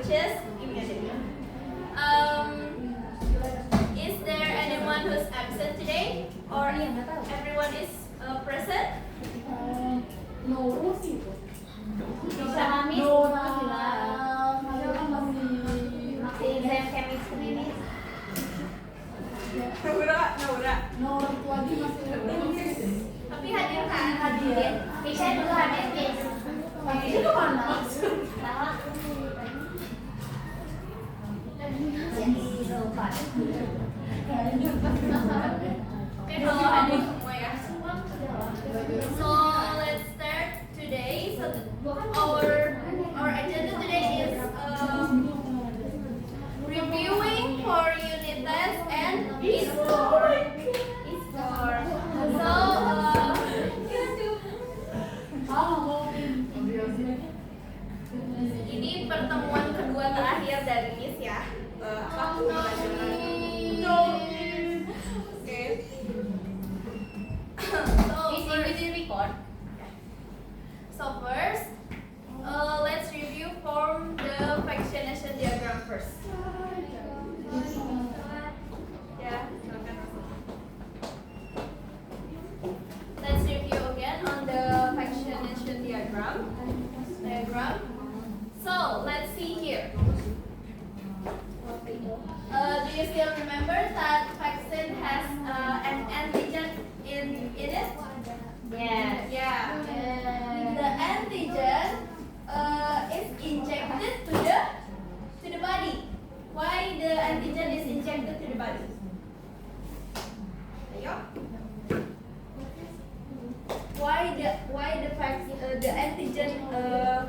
is immunity. Is there anyone who's absent today, or everyone is present? Bisa Hamis, exam chemistry ini. Naura. Tapi hadir kan? Hadir. Bisa dulu hadir, Miss. Itu mana? Tahu. Oke, kalau hadir semua ya. So let's start today. So our agenda today is reviewing for unit test and e-score. Ini pertemuan kedua terakhir dari Miss ya. Oke. So first, let's review from the fractionation diagram first. Ya, silakan. Let's review again on the fractionation diagram. So let's see here. Do you still remember that vaccine has an antigen in it? Yes. Yeah. The antigen is injected to the body. Why the antigen is injected to the body? Ayo. Why the antigen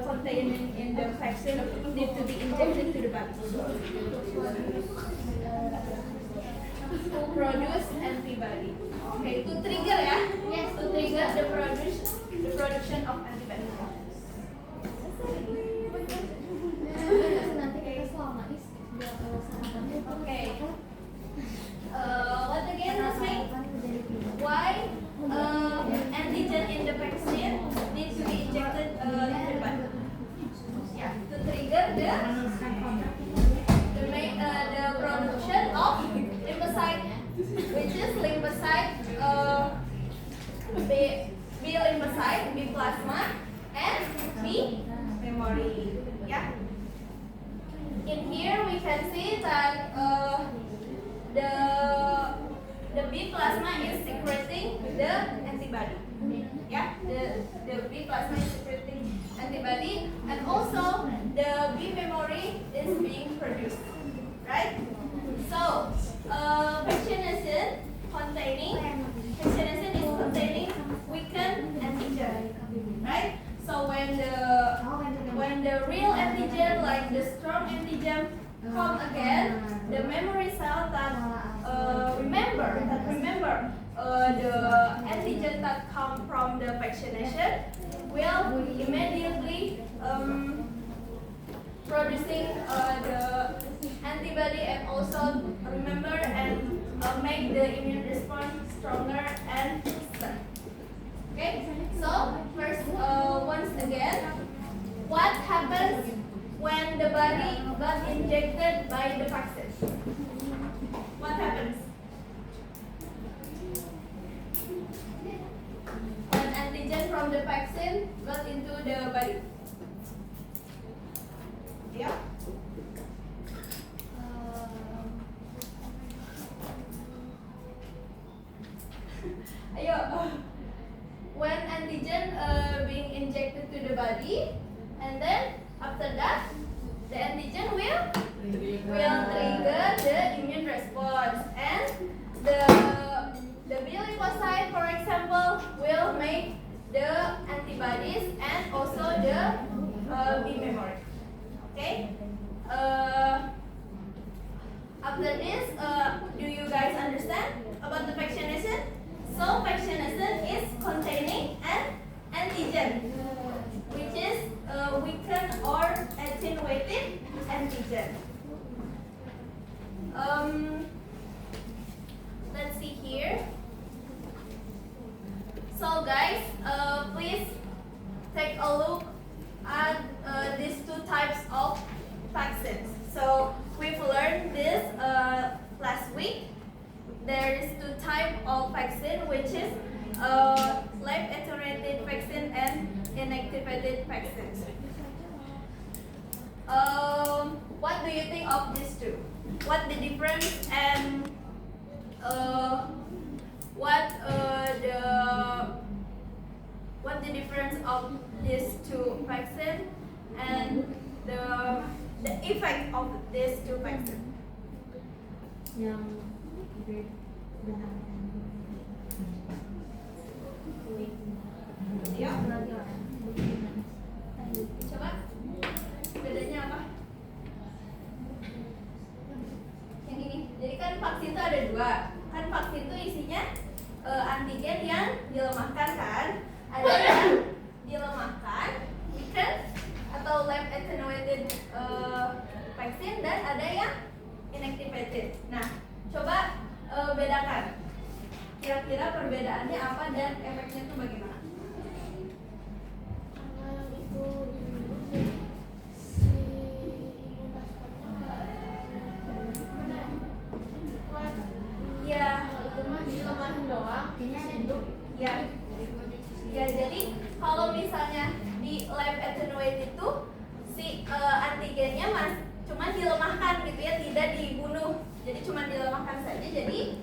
contained in the vaccine need to be injected to the body? To produce antibody. Okay, to trigger ya? Yes, to trigger the production of antibody. Okay. What again, Rasmi? Why antigen in the vaccine needs to be injected to the body? Yeah, to trigger the production of lymphocyte, which is lymphocyte B lymphocyte, B plasma, and B memory. Yeah. In here we can see that the B plasma is secreting the antibody. Yeah, the B plasma is secreting antibody, and also the B memory is being produced. Right? So, vaccination is containing weakened antigen. Right? So when the real antigen, like the strong antigen, come again, the memory cell that remember the antigen that come from the vaccination will immediately producing the antibody, and also remember and make the immune response stronger and strong. Okay, so first once again, what happens when the body got injected by the vaccine? What happens? When antigen from the vaccine got into the body? Yeah. Ayo. When antigen being injected to the body, and then after that, the antigen will trigger the immune response, and the B lymphocyte, for example, will make the antibodies and also the B memory. Okay. After this, do you guys understand about the vaccination? So vaccination is containing an antigen, which is weakened or attenuated antigen. Let's see here. So guys, please take a look at these two types of vaccine. So we've learned this last week. There is two types of vaccine, which is live attenuated vaccine and inactivated vaccine. What do you think of these two? What the difference and what the difference of these two vaccine and the effect of these two vaccine? Yang Ya, coba bedanya apa? Yang ini. Jadi kan vaksin itu ada dua. Kan vaksin itu isinya antigen yang dilemahkan kan? Ada yang dilemahkan, weakened atau live attenuated vaksin, dan ada yang inactivated. Nah, coba bedakan. Kira-kira perbedaannya apa dan efeknya itu bagaimana? Ya, ya. Ya, jadi kalau misalnya di live attenuated itu si antigennya cuma dilemahkan gitu ya, tidak dibunuh. Jadi cuma dilemahkan saja. Jadi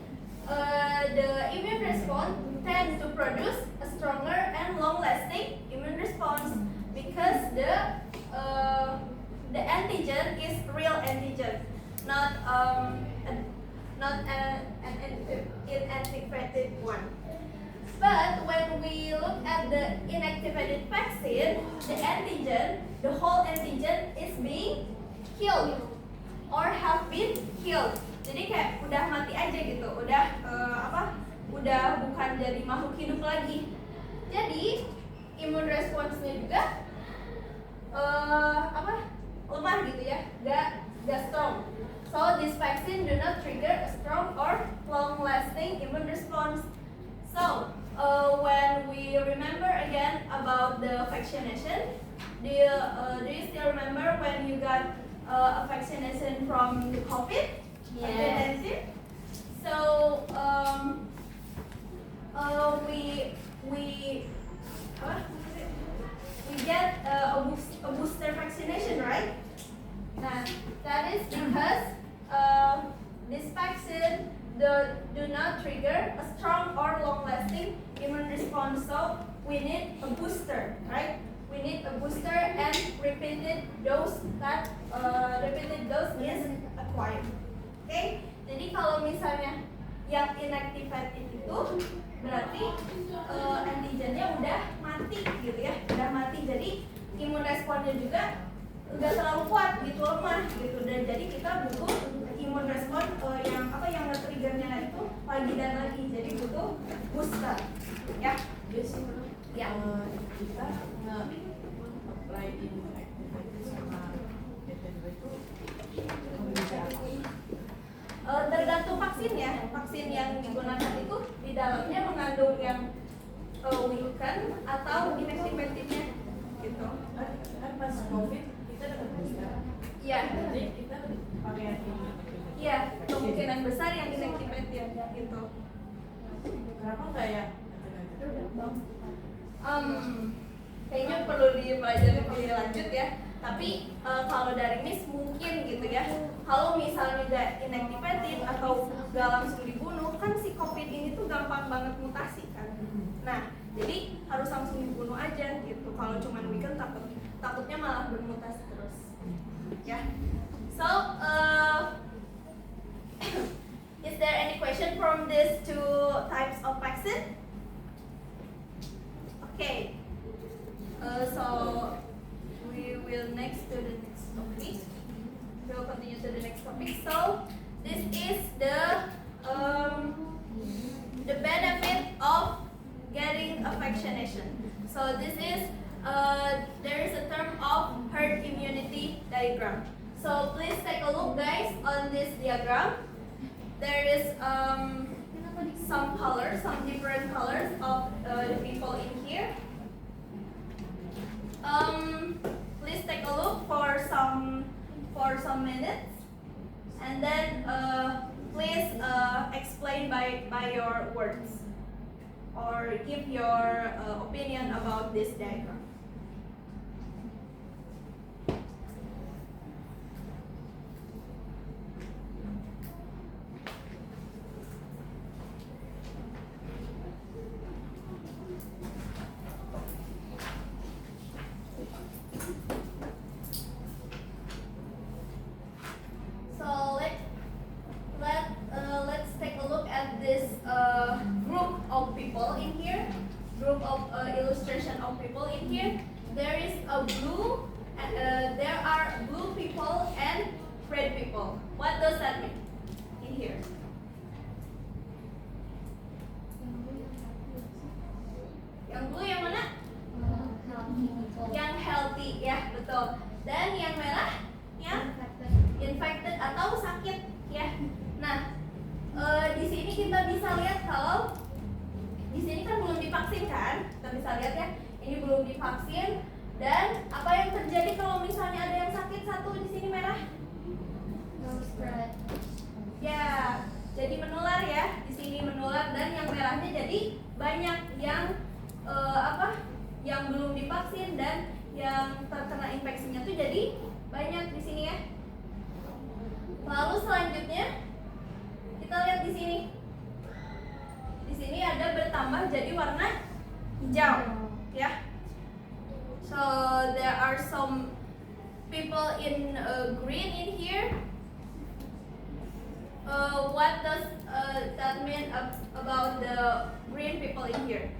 the immune response tend to produce a stronger and long-lasting immune response because the antigen is real antigen, not an inactivated one. But when we look at the inactivated vaccine, the antigen, the whole antigen is being killed or have been killed. Jadi kayak udah mati aja gitu, udah udah bukan jadi makhluk hidup lagi. Jadi immune response-nya juga lemah gitu ya, gak strong. So this vaccine do not trigger a strong or long-lasting immune response. So when we remember again about the vaccination, do you still remember when you got a vaccination from the COVID? Yes. So we get a booster vaccination, right? Nah, that is because this vaccine do not trigger a strong or long-lasting immune response. So we need a booster, right? We need a booster and repeated dose is acquired. Oke, jadi kalau misalnya yang inactivated itu berarti antigennya udah mati gitu ya, udah mati. Jadi imun responnya juga udah terlalu kuat gitu, lemah gitu, dan jadi kita butuh imun respon yang nge-triggernya itu lagi dan lagi. Jadi butuh booster, ya. Ya. kita nge-apply inactivated sama attenuated itu bisa Tergantung vaksin ya. Vaksin yang digunakan itu di dalamnya mengandung yang weakened atau inactivated-nya gitu. kan pas COVID kita dapat booster. Iya. Jadi kita pakai yang ini. Iya, kemungkinan besar yang inactivated gitu. Kenapa nggak yang Kayaknya perlu dipelajari lebih lanjut ya. Tapi kalau dari MIS mungkin gitu ya. Kalau misalnya nggak inactivated atau nggak langsung dibunuh, kan si COVID ini tuh gampang banget mutasi kan. Nah, jadi harus langsung dibunuh aja gitu. Kalau cuma weaken takutnya malah bermutasi terus. Ya. So, is there any question from these two types of vaccine? Okay. So we will next to the next topic. We'll continue to the next topic. So this is the benefit of getting a vaccination. So this is there is a term of herd immunity diagram. So please take a look, guys, on this diagram. There is some colors, some different colors of the people in here. Please take a look for for some minutes, and then please explain by your words or give your opinion about this diagram. So let's take a look at this group of people in here. Group of illustration of people in here. There is a blue. There are blue people and red people. What does that mean in here? Yang blue yang mana? Yang healthy, ya betul. Dan yang merah yang infected atau sakit, ya. Nah, di sini kita bisa lihat kalau di sini kan belum divaksin kan? Kita bisa lihat ya, ini belum divaksin. Dan apa yang terjadi kalau misalnya ada yang sakit satu di sini merah? Ya, jadi menular ya. Di sini menular dan yang merahnya jadi banyak yang yang belum divaksin dan yang terkena infeksinya tuh jadi banyak di sini ya. Lalu selanjutnya kita lihat di sini. Di sini ada bertambah jadi warna hijau, ya. So there are some people in green in here. What does that mean about the green people in here?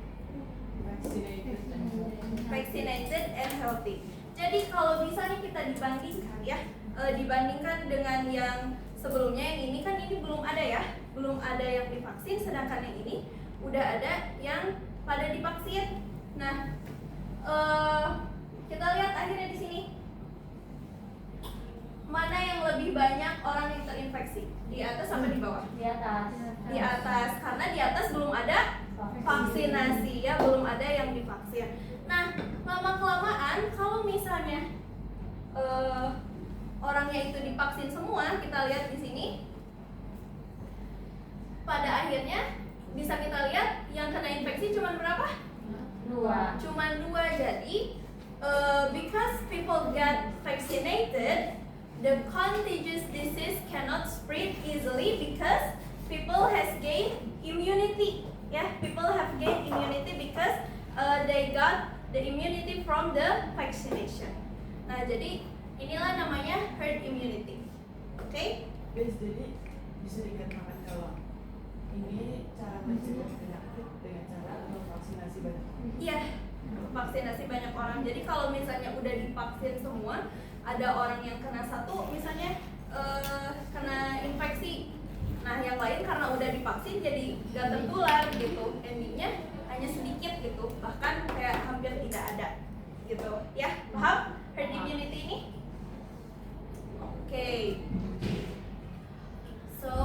Vaccinated and healthy. Jadi kalau misalnya kita dibandingkan ya, dibandingkan dengan yang sebelumnya, yang ini kan ini belum ada ya, belum ada yang divaksin, sedangkan yang ini udah ada yang pada divaksin. Nah, kita lihat akhirnya di sini mana yang lebih banyak orang yang terinfeksi, di atas sama di bawah? Di atas. Di atas, karena di atas belum ada vaksinasi ya, belum ada yang divaksin. Nah, lama-kelamaan kalau misalnya orangnya itu divaksin semua, kita lihat di sini, pada akhirnya bisa kita lihat yang kena infeksi cuma berapa? 2. Cuma 2. Jadi because people get vaccinated, the contagious disease cannot spread easily because people has gained immunity. Yeah, people have gained immunity because they got the immunity from the vaccination. Nah, jadi inilah namanya herd immunity. Oke? Okay? Guys, jadi bisa dikatakan kalau ini cara mencegah penyakit dengan cara vaksinasi banyak. Iya, vaksinasi banyak orang. Jadi kalau misalnya udah divaksin semua, ada orang yang kena satu, misalnya kena infeksi. Nah, yang lain karena udah divaksin jadi gak tertular gitu. Endingnya hanya sedikit gitu, bahkan kayak hampir tidak ada gitu. Ya, paham herd immunity ini? Okay. So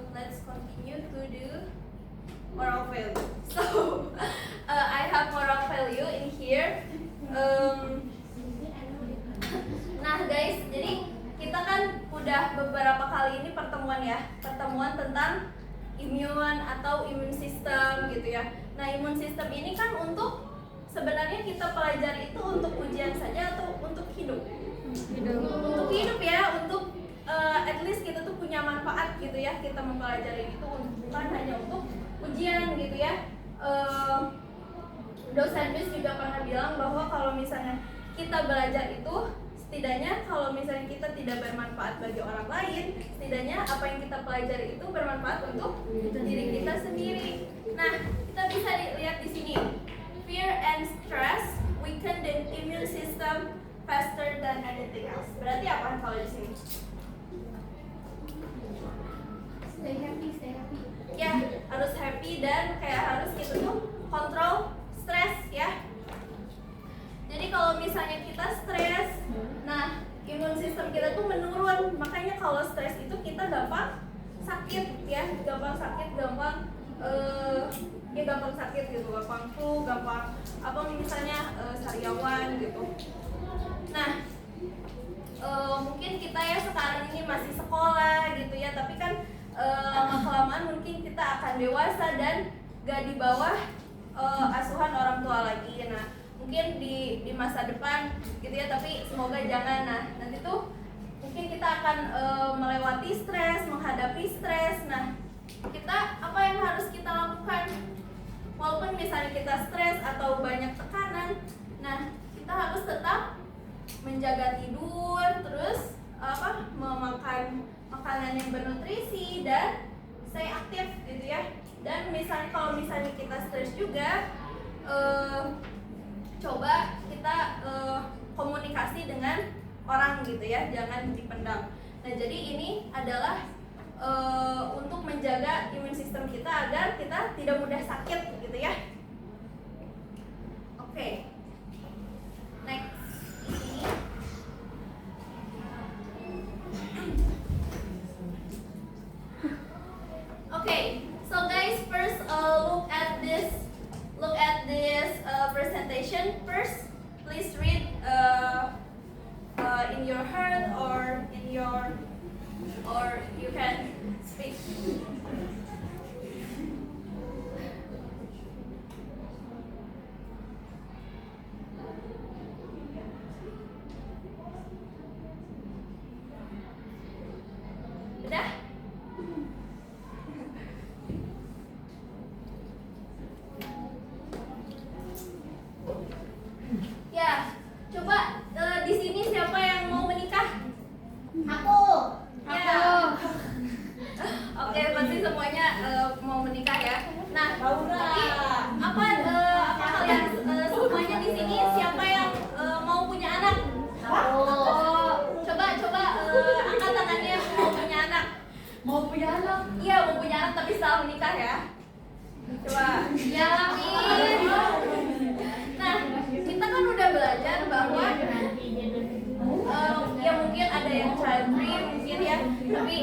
let's continue to do moral value. So I have moral value in here. Nah guys, jadi kita kan udah beberapa kali ini pertemuan tentang imun atau imun sistem gitu ya. Nah, imun sistem ini kan untuk sebenarnya kita pelajari itu untuk ujian saja atau untuk hidup? Untuk hidup ya, untuk at least kita tuh punya manfaat gitu ya, kita mempelajari itu bukan hanya untuk ujian gitu ya. Dosen BIS juga pernah bilang bahwa kalau misalnya kita belajar itu setidaknya kalau misalnya kita tidak bermanfaat bagi orang lain, setidaknya apa yang kita pelajari itu bermanfaat untuk diri kita sendiri. Nah, kita bisa lihat di sini. Fear and stress weaken the immune system faster than anything else. Berarti apa kalau di sini? Stay happy. Ya, harus happy dan kayak harus kita tuh kontrol stres ya. Jadi kalau misalnya kita stres, nah imun sistem kita tuh menurun. Makanya kalau stres itu kita gampang sakit ya, gampang sakit gitu, gampang flu, gampang apa misalnya sariawan gitu. Nah, mungkin kita ya sekarang ini masih sekolah gitu ya, tapi kan lama-kelamaan mungkin kita akan dewasa dan gak di bawah asuhan orang tua lagi. Nah, mungkin di masa depan gitu ya, tapi semoga jangan. Nah, nanti tuh mungkin kita akan melewati stres, menghadapi stres. Nah, kita apa yang harus kita lakukan? Walaupun misalnya kita stres atau banyak tekanan, nah kita harus tetap menjaga tidur, terus memakan makanan yang bernutrisi dan stay aktif gitu ya. Dan misalnya kalau misalnya kita stres juga, coba kita komunikasi dengan orang gitu ya, jangan dipendam. Nah, jadi ini adalah untuk menjaga imun sistem kita agar kita tidak mudah sakit gitu ya. Oke. Next. Okay, so guys, first look at this presentation. First, please read in your heart or you can speak. Udah? Ya, coba di sini siapa yang mau menikah? Aku. Ya. Oke, pasti semuanya mau menikah ya. Nah, tapi apa kalian semuanya di sini siapa yang mau punya anak? Aku. Coba angkat tangannya yang mau punya anak. Mau punya anak? Iya, mau punya anak tapi setelah menikah ya. Coba. Ya, amin. Nah, kita kan udah belajar bahwa ya mungkin ada yang child free mungkin ya, tapi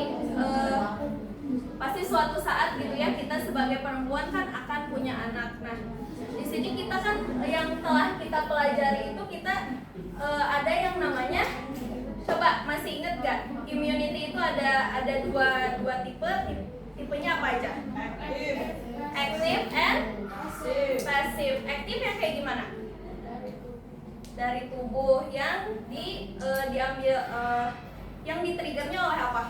pasti suatu saat gitu ya kita sebagai perempuan kan akan punya anak. Nah, di sini kita kan yang telah kita pelajari itu kita ada yang namanya, coba masih inget gak? Immunity itu ada dua tipe. Tipenya apa aja? Active and passive. Active yang kayak gimana? Dari tubuh yang diambil yang di-triggernya oleh apa?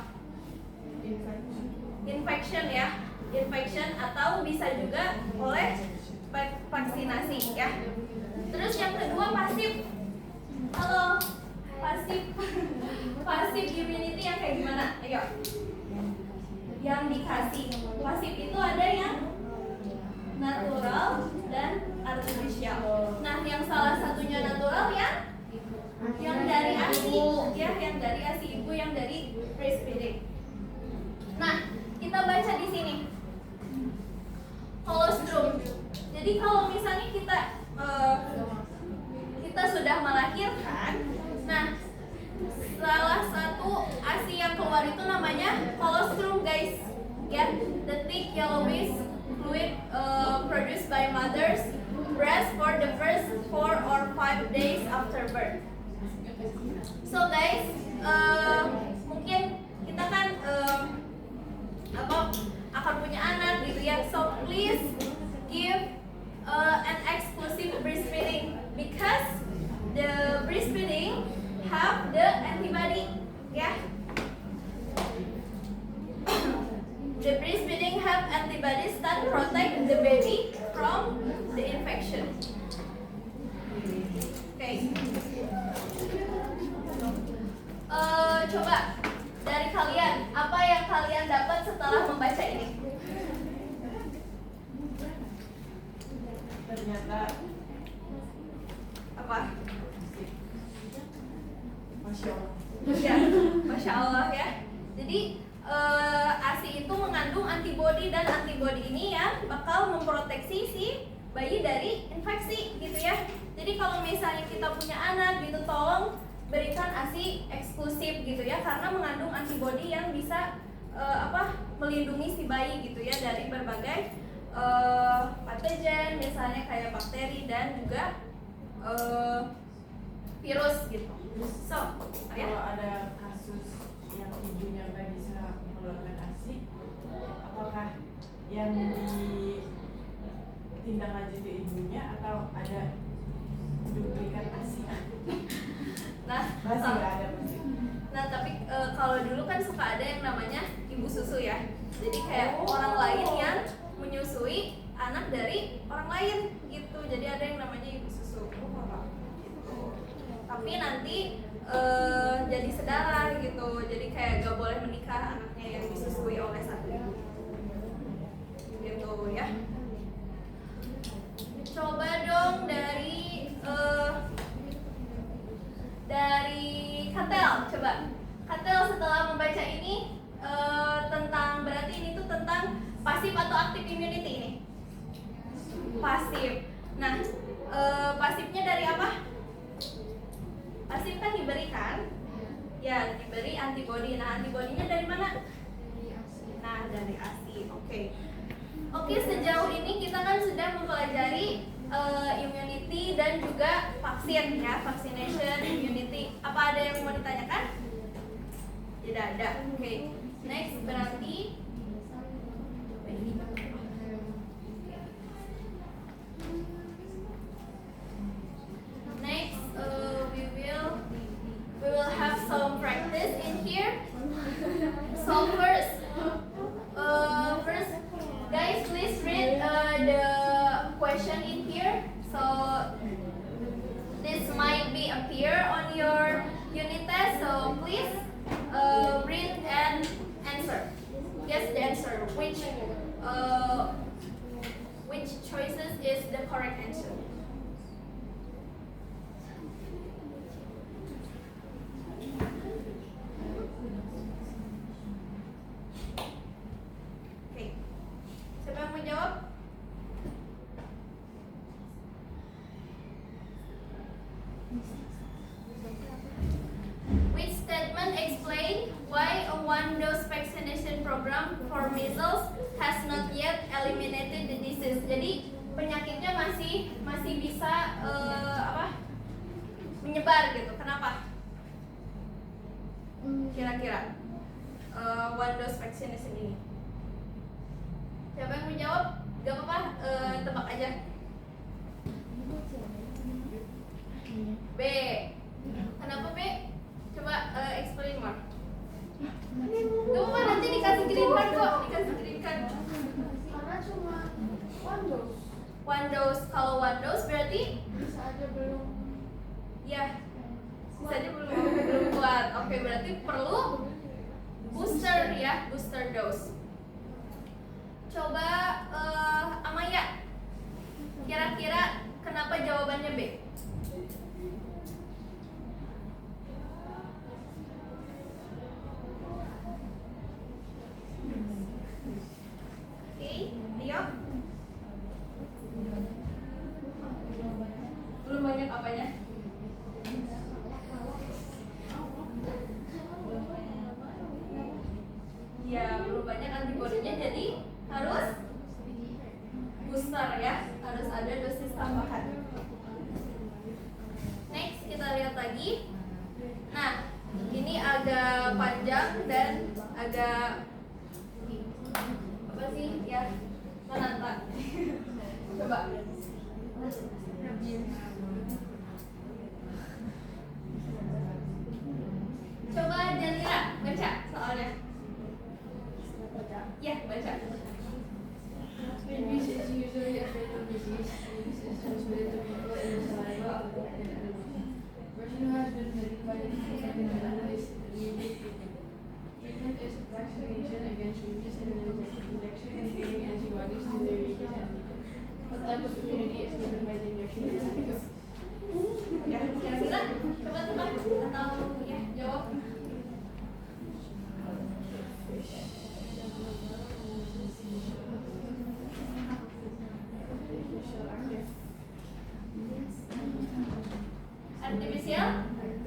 Infection ya, infection atau bisa juga oleh vaksinasi ya. Terus yang kedua pasif. Halo, pasif. Pasif immunity yang kayak gimana? Ayo. Yang dikasih. Pasif itu ada yang natural dan artificial. Nah, yang salah satunya natural ya, yang dari ASI ya, yang dari ASI ibu, yang dari breastfeeding. Nah, kita baca di sini colostrum. Jadi kalau misalnya kita sudah melahirkan, nah salah satu ASI yang keluar itu namanya colostrum guys, ya, the thick yellowish fluid produced by mother's breast for the first 4 or 5 days after birth. So guys, mungkin kita kan akan punya anak gitu ya. So please give an exclusive breastfeeding because the breastfeeding have the antibody, ya. The breastfeeding have antibodies that protect the baby from the infection. Okay. Coba dari kalian, apa yang kalian dapat setelah membaca ini? Ternyata Apa? Masya Allah. Ya, Masya Allah ya. Jadi ASI itu mengandung antibodi dan antibodi ini yang bakal memproteksi si bayi dari infeksi gitu ya. Jadi kalau misalnya kita punya anak gitu, tolong berikan ASI eksklusif gitu ya, karena mengandung antibodi yang bisa melindungi si bayi gitu ya dari berbagai patogen misalnya kayak bakteri dan juga virus gitu. So, ya. Kalau ada kasus yang ibunya nggak bisa mengeluarkan ASI, apakah yang ditindaklanjuti ibunya atau ada duplikat ASI? Nah, Masih nggak ada pasti. nah tapi kalau dulu kan suka ada yang namanya ibu susu ya. Jadi kayak orang lain yang menyusui anak dari orang lain gitu. Jadi ada yang namanya ibu susu. Gitu. Tapi nanti jadi sedara gitu. Jadi kayak gak boleh menikah anaknya yang disusui oleh satu ibu. Gitu ya. Coba dong dari Katel, coba. Katel setelah membaca ini tentang, berarti ini tuh tentang pasif atau aktif immunity ini? Pasif. Nah, pasifnya dari apa? Pasif kan diberikan? Ya, diberi antibodi. Nah, antibodinya dari mana? Nah, dari ASI. Oke, sejauh ini kita kan sudah mempelajari immunity dan juga vaksin ya, vaccination, immunity. Apa ada yang mau ditanyakan? Tidak ada. Oke. Next berarti next we will have some practice in here. So first guys, please read the question in here. So this might be appear on your unit test. So please read and answer. Guess the answer. Which choices is the correct answer? Okay. Siapa yang mau jawab? Which statement explain why a one-dose vaccination program for measles has not yet eliminated the disease? Jadi penyakitnya masih bisa menyebar gitu. Kenapa? Kira-kira one-dose vaccination ini. Siapa yang mau jawab? Gak apa-apa, tebak aja. B. Kenapa B? Coba explain more. Gak apa-apa, nanti dikasih green card kok. Dikasih green card. Karena cuma one dose. One dose. Kalau one dose berarti? Bisa aja belum. Ya, bisa aja belum kuat. Oke, berarti perlu booster ya, booster dose. Coba Amaya, kira-kira kenapa jawabannya B? Oke, ayo. Belum banyak apanya? Ya, belum banyak antibodinya, jadi harus booster ya, harus ada dosis tambahan. Next kita lihat lagi. Nah, ini agak panjang dan agak apa sih ya, menantang. Coba. Coba Jalira baca soalnya. Ya, baca. Rabies is usually a fatal disease. Rabies is transmitted to people in the saliva of the animal. Person who has been bitten by the animal is immediately treated. Treatment is vaccination against rabies and injection containing antibodies to the rabies antigen. What type of immunity is given by the injection is antigen? Ya, kira-kira coba tebak atau ya jawab.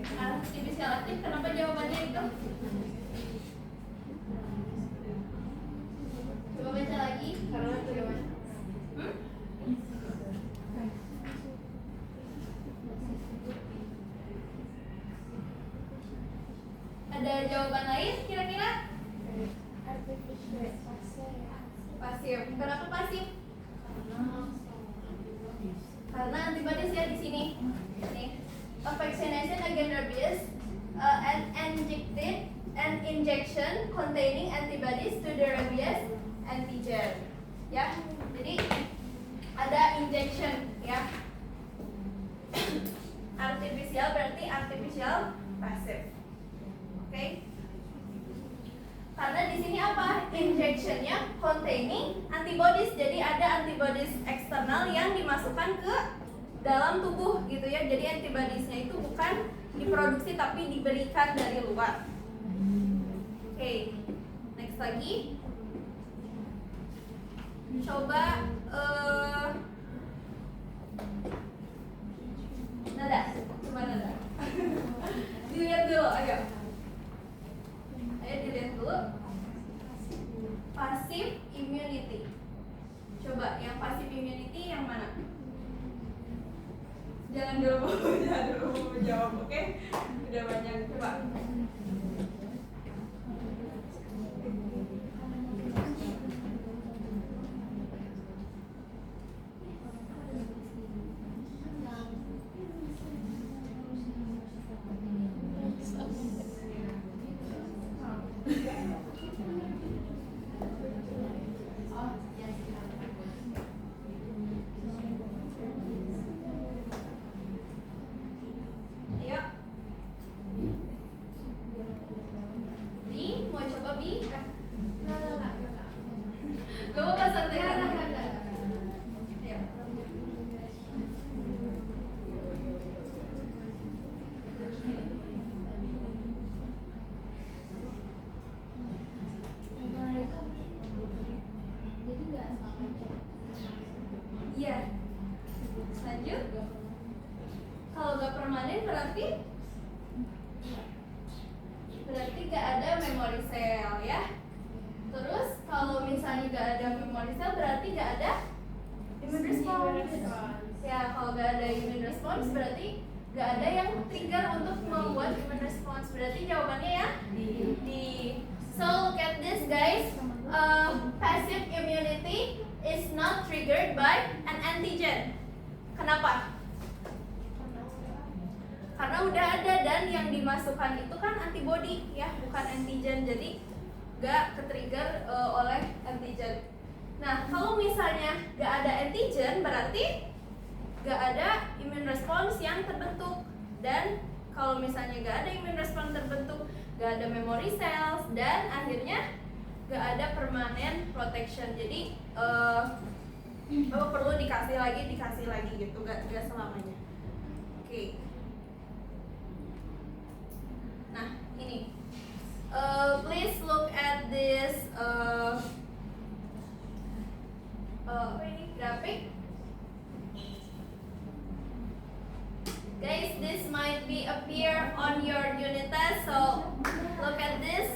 Artifisial aktif, kenapa jawabannya itu? Coba baca lagi. Karena bagaimana? jawaban lain kira-kira? Artificial pasir. Pasif. Kenapa pasif? Karena antibodies ya di sini. Nih. A vaccination against rabies, an injection containing antibodies to the rabies antigen. Ya. Jadi ada injection ya. Artificial berarti artificial pasif. Oke. Karena di sini apa? Injectionnya containing antibodies. Jadi ada antibodies eksternal yang dimasukkan ke dalam tubuh gitu ya. Jadi antibodiesnya itu bukan diproduksi tapi diberikan dari luar. Oke. Next lagi. Coba nada. Coba nada. Dilihat dulu, ayo. Ayo dilihat dulu. Passive immunity. Coba yang passive immunity yang mana? Jangan dulu jawab, oke? Udah banyak, coba. Ayo. Bi, mau coba Bi? Gak apa-apa, santai. Ayo. Iya. Lanjut. Kalau gak permanen berarti gak ada memory cell ya. Terus kalau misalnya gak ada memory cell berarti gak ada immune response. Ya, kalau gak ada immune response berarti gak ada yang trigger untuk membuat immune response. Berarti jawabannya ya D. So look at this guys. Passive immunity is not triggered by an antigen. Kenapa? Karena udah ada dan yang dimasukkan itu kan antibody ya, bukan antigen. Jadi gak ke-trigger oleh antigen. Nah, kalau misalnya gak ada antigen berarti gak ada immune response yang terbentuk. Dan kalau misalnya gak ada immune response terbentuk, gak ada memory cells, dan akhirnya gak ada permanent protection. Jadi perlu dikasih lagi gitu, gak selamanya. Oke. Nah, ini please look at this graphic. Guys, this might be appear on your unit test, so look at this.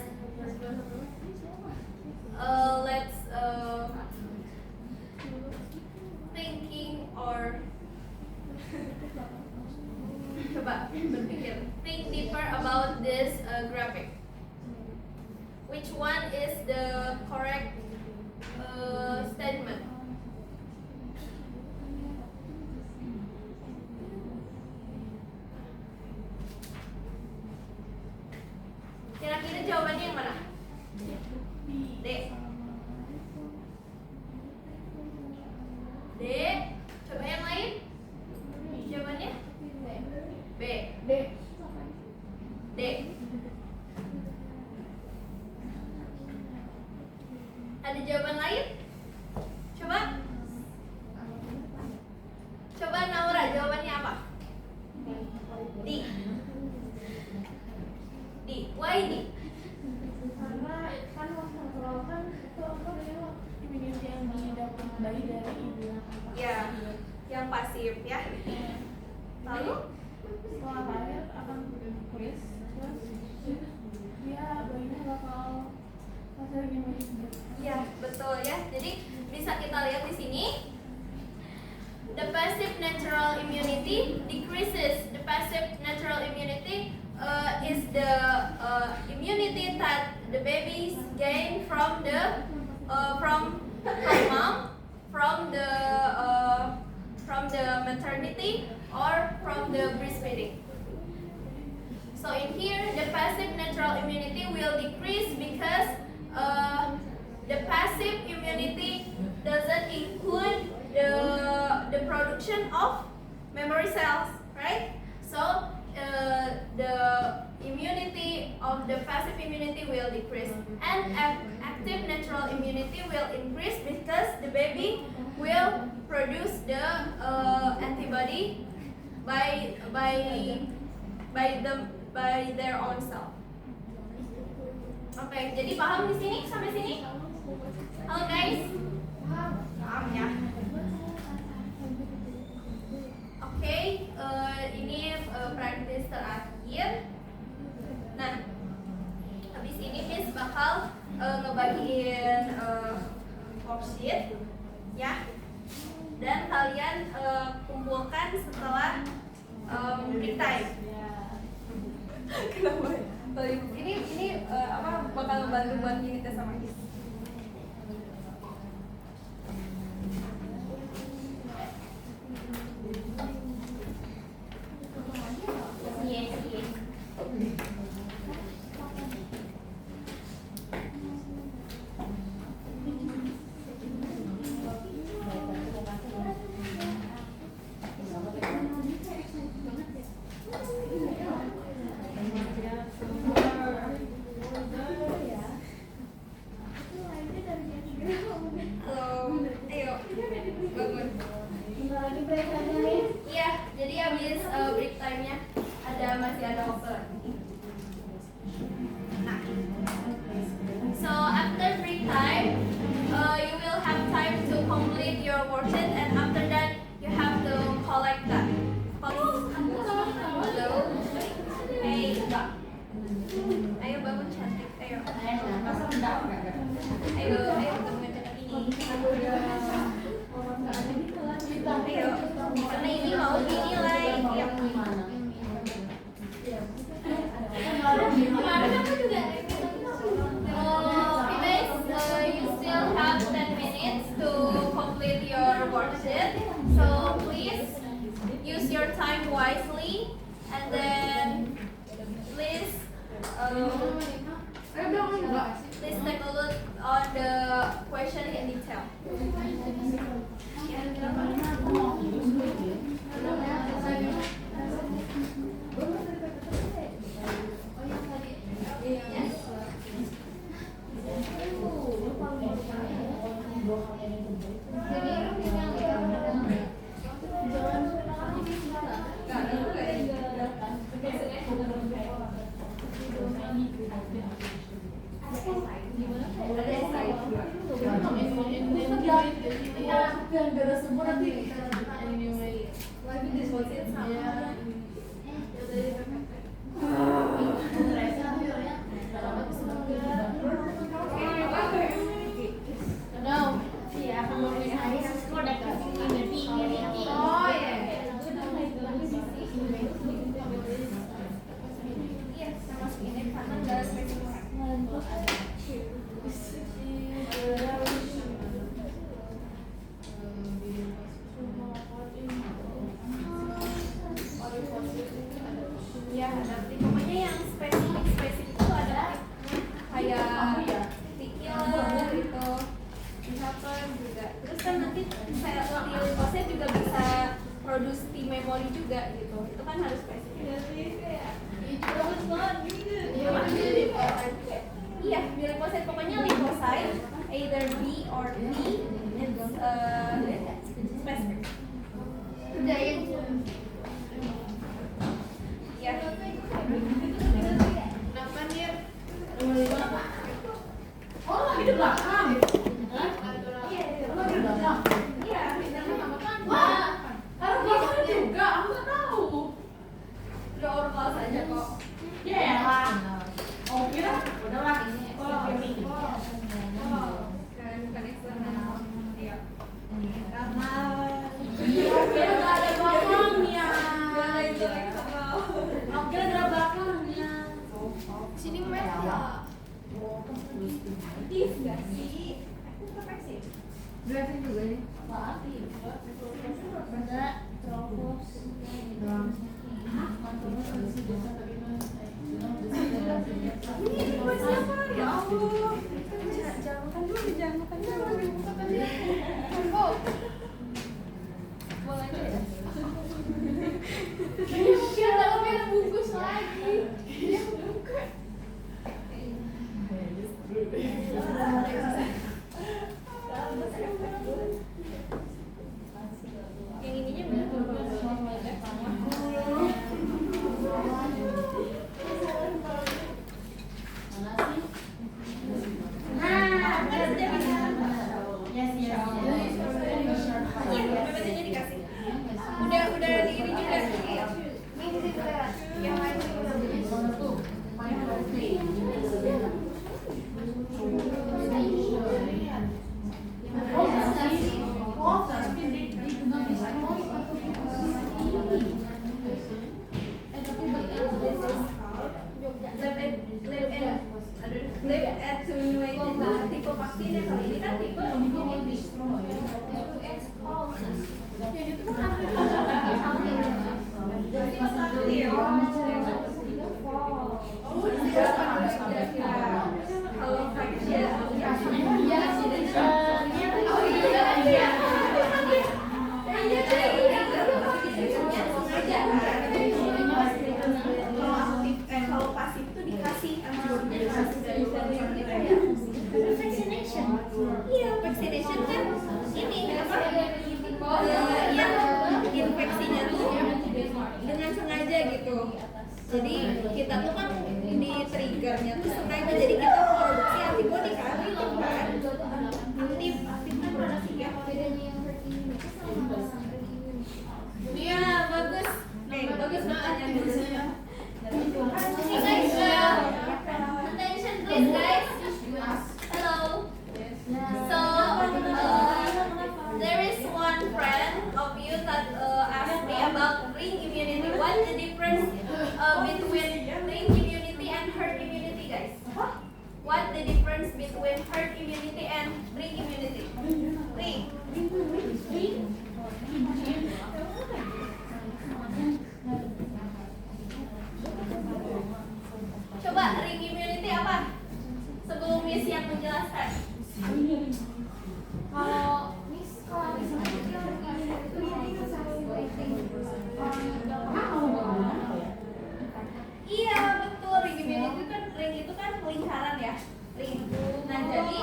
Let's thinking or coba berpikir, think deeper about this graphic. Which one is the correct statement? Kira-kira jawabannya yang mana? D. D. Coba yang lain. Jawabannya? B. D. D. Ada jawaban lain? Coba. Coba Naura, jawabannya apa? D. D. Why D? Karena kan waktu natural kan itu apa ya, immunity yang didapat bayi dari ibu. Ya, yang pasif ya. Lalu Setelah lahir akan freeze, terus dia bayinya bakal hasilnya imunity. ya, betul ya. Jadi bisa kita lihat di sini. The passive natural immunity decreases. The passive natural immunity is the immunity that the babies gain from the from mom, from the maternity, or from the breastfeeding. So in here, the passive natural immunity will decrease because the passive immunity doesn't include the production of memory cells, right? So the immunity of the passive immunity will decrease, and active natural immunity will increase because the baby will produce the antibody by their own self. Oke, jadi paham di sini sampai sini? Halo guys, paham ya? Oke, ini praktis terakhir. Nah, habis ini Miss bakal ngebagiin worksheet, ya. Dan kalian kumpulkan setelah break time. Kenapa? Ini bakal membantu buat gini tes sama Miss. Yes. Iya, jadi habis break time-nya masih ada waktu lagi. Nah, so after break time, you will have time to complete your worksheet, and after that you have to collect that. Hello, hey, enggak. Ayo bangun cantik, ayo. Ayo ketemu cantik ini. Ayo, karena ini mau dinilai. Kemarin aku juga. Guys, you still have 10 minutes to complete your worksheet. So please use your time wisely, and then please take a look on the question in detail. Ya, nanti pokoknya yang spesifik itu ada kayak tikil gitu, inhaler juga. Terus kan nanti saya di leukosit juga bisa produce T memory juga gitu. Itu kan harus spesifik. Iya, di leukosit pokoknya leukocyte either B or T, it's specific. Ya. Kenapa Nir? Oh, lagi di belakang. Iya, Lagi di belakang. iya, bidangnya sama kan? Wah, harus belakang juga. Aku nggak tahu. Udah orang kelas aja kok. Ya lah. Oh, kira udahlah ini. Kan eksternal. Iya. Sini merah. Aktif gak sih? Aktif apa sih? Driving juga nih. Ada terobos Doang. Ini buat siapa? Ya Allah. Jangan makan dulu, jangan makan dulu. Oh. Boleh aja ya? Dia dalamnya bungkus lagi. Dia buka. Yang ininya bener. Bebeknya dikasih. Udah di ini juga. Yang lain lab attenuated itu tipe vaksinnya, kalau ini kan tipe Yang itu kan kalau vaksin kalau pasif itu dikasih vaccination. Iya, vaccination kan ini apa? Yang infeksinya tuh dengan sengaja gitu. Jadi kita tuh kan di triggernya tuh sengaja, jadi kita produksi antibody kan, itu kan aktifnya produksi ya. Iya, bagus. Bagus pertanyaan dulu. Hey guys, attention please guys. Hello. So there is one friend of you that asked me about ring immunity. What's the difference between ring immunity and herd immunity, guys? What the difference between herd immunity and ring immunity? Ring. Coba ring immunity apa? Sebelum Miss yang menjelaskan. kalau misalnya Iya betul, ring immunity kan lingkaran ya, ring. Nah jadi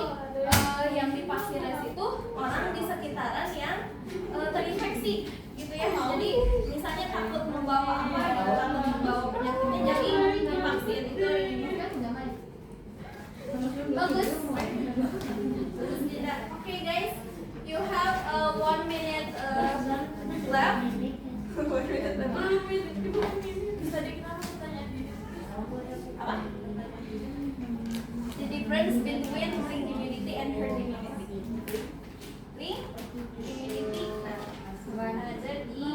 yang divaksinasi itu orang di sekitaran yang terinfeksi gitu ya. Jadi misalnya takut membawa apa, gitu, takut membawa penyakitnya, jadi divaksin itu ring immunity. Bagus. Bagus tidak? Okay guys, you have 1 minute left. 1 minute left. Bisa dikenal pertanyaan ini. Apa? The difference between ring immunity and herd immunity. Ring immunity. Nah, jadi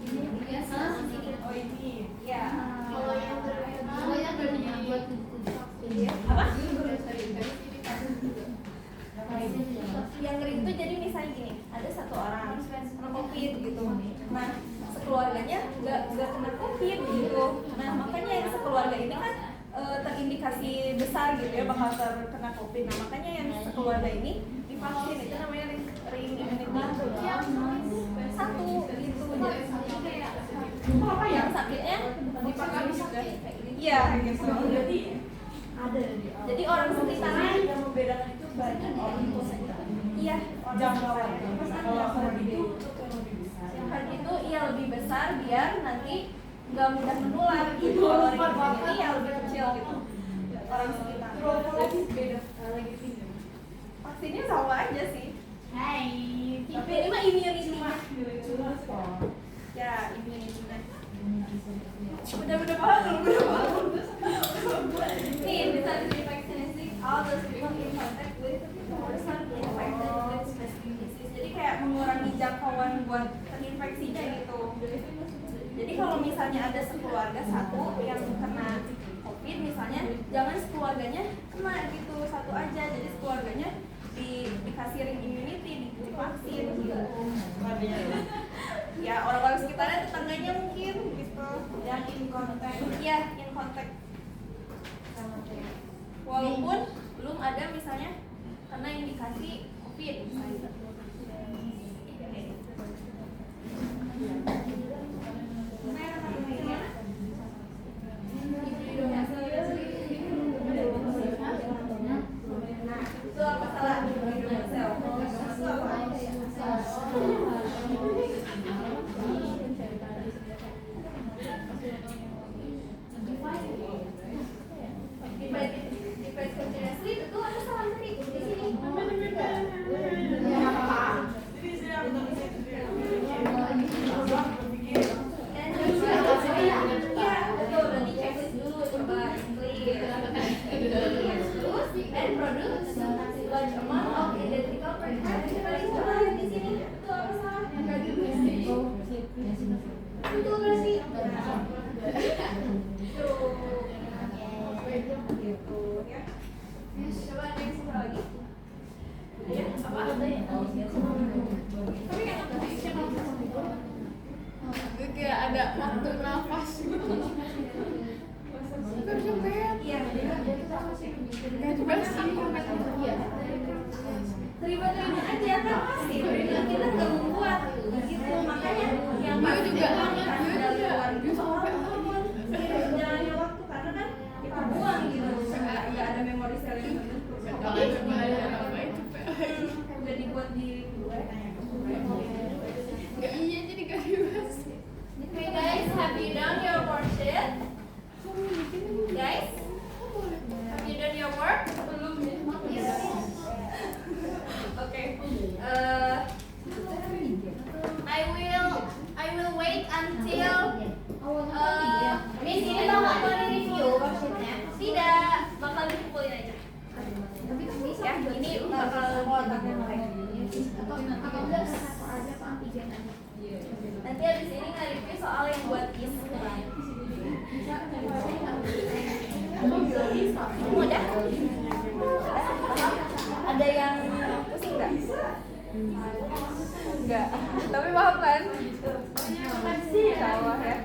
ini biasa sini. Oh ini. Ya. Kalau yang apa? Yang ring itu jadi misalnya gini, ada satu orang kena COVID gitu. Nah, sekeluarganya nggak kena COVID gitu. Nah, makanya yang sekeluarga ini kan terindikasi besar gitu ya bakal terkena COVID. Nah, makanya yang sekeluarga ini divaksin, itu namanya ring immunity. Satu gitu. Jadi apa yang sakitnya divaksin juga. Iya, gitu. Jadi orang sekitaran yang membedakan itu banyak orang itu iya, jangkauan. Kalau herd itu herd itu iya lebih besar biar nanti nggak mudah menular gitu. Kalau ini ya lebih kecil gitu. Orang sekitar. beda lagi tinggi. Vaksinnya sama aja sih. Hai. Tapi ini mah immunity. Ya, immunity. Udah paham. Nih, bisa divaksinasi all those people in contact with person infected with specific disease. Jadi kayak mengurangi jangkauan buat terinfeksinya gitu. Jadi kalau misalnya ada sekeluarga satu yang kena COVID misalnya, jangan sekeluarganya kena gitu, satu aja, jadi sekeluarganya dikasih ring immunity, divaksin gitu. Ya orang-orang sekitarnya, tetangganya mungkin gitu, yang in contact, ya in contact. Walaupun belum ada misalnya karena indikasi COVID misalnya. Itu apa salah? Itu apa? Divide continuously itu ada salah tadi di sini. And produce large amount of identical proteins. Di sini itu apa salah? Itu berarti. Coba next lagi. Ya, apa? Tapi kan kayak ada waktu nafas gitu. Kecapean. Iya. Gak juga sih. Terima-terima aja kan pasti. Kita nggak membuat gitu, makanya yang Gue pasti juga. dari luar itu soalnya jalannya waktu karena kan kita buang gitu, nggak ada memori sel yang terbentuk. Udah dibuat di gue. Gak iya jadi gak dibahas. Okay guys, have you done your worksheet? Guys, have you done your work? Belum. Okay. I will wait until Miss ini bakal review worksheetnya. Tidak, bakal dikumpulin aja. Ya, ini bakal nanti abis ini nge-review soal yang buat is. Udah? Ada yang pusing nggak? Enggak. Tapi paham kan? Insya Allah ya.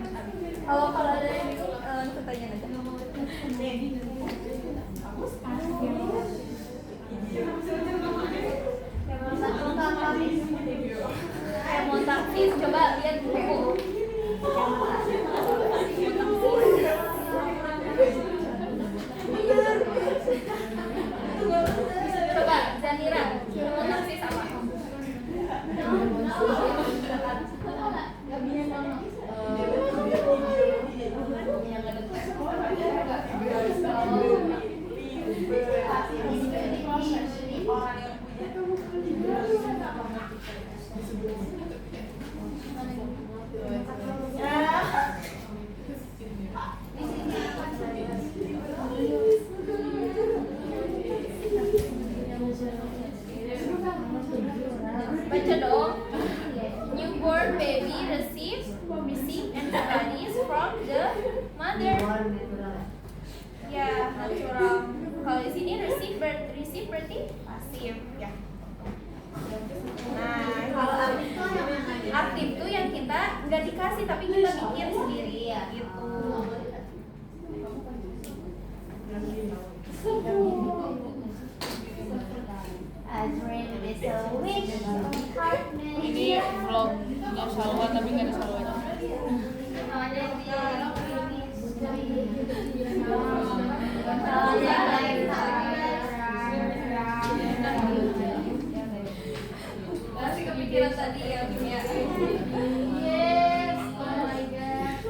Kalau ada yang bingung, tanya aja. Kayak mau taktis, coba lihat buku. Coba Zanira, mau taktis apa? Baca dong. Newborn baby receive antibodies from the mother. Ya, natural. Kalau di sini receive berarti pasif ya. Nah, kalau aktif tuh yang kita nggak dikasih tapi kita bikin sendiri ya gitu. Ini vlognya Salwa tapi nggak ada Salwanya. Masih kepikiran tadi ya kimia. Yes, oh my god.